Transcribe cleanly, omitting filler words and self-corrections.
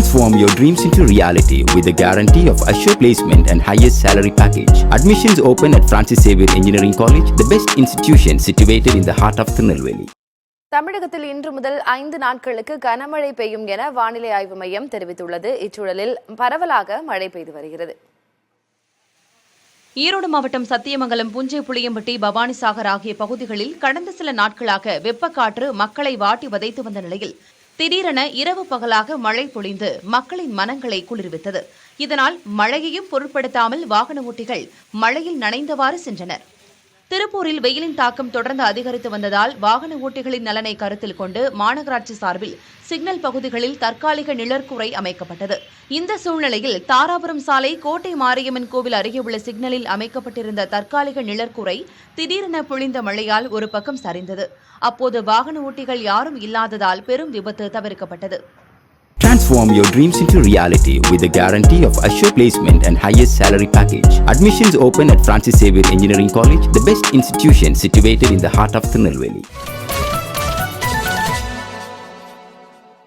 Transform your dreams into reality with the guarantee of assured placement and highest salary package. Admissions open at Francis Xavier Engineering College, the best institution situated in the heart of Tirunelveli. தமிழகத்தில் இன்று முதல் 5 நாட்களுக்கு கனமழை பெய்யும் என வானிலை ஆய்வு மையம் தெரிவித்துள்ளது. இச்சூழலில் பரவலாக மழை பெய்து வருகிறது. ஈரோடு மாவட்டம் சத்தியமங்கலம், புஞ்சை, புளியம்பட்டி, பவானிசாகர் ஆகிய பகுதிகளில் கடந்த சில நாட்களாக வெப்பக்காற்று மக்களை வாட்டி வதைத்து வந்த நிலையில் திடீரென இரவு பகலாக மழை பொழிந்து மக்களின் மனங்களை குளிர்வித்தது. இதனால் மழையையும் பொருட்படுத்தாமல் வாகன ஓட்டிகள் மழையில் நனைந்தவாறு சென்றனர். திருப்பூரில் வெயிலின் தாக்கம் தொடர்ந்து அதிகரித்து வந்ததால் வாகன ஓட்டிகளின் நலனை கருத்தில் கொண்டு மாநகராட்சி சார்பில் சிக்னல் பகுதிகளில் தற்காலிக நிழற்குறை அமைக்கப்பட்டது. இந்த சூழ்நிலையில் தாராபுரம் சாலை கோட்டை மாரியம்மன் கோவில் அருகே உள்ள சிக்னலில் அமைக்கப்பட்டிருந்த தற்காலிக நிழற்குறை திடீரென பொழிந்த மழையால் ஒரு பக்கம் சரிந்தது. அப்போது வாகன ஓட்டிகள் யாரும் இல்லாததால் பெரும் விபத்து தவிர்க்கப்பட்டது. Transform your dreams into reality with the guarantee of assured placement and highest salary package. Admissions open at Francis Xavier Engineering College, the best institution situated in the heart of Tirunelveli.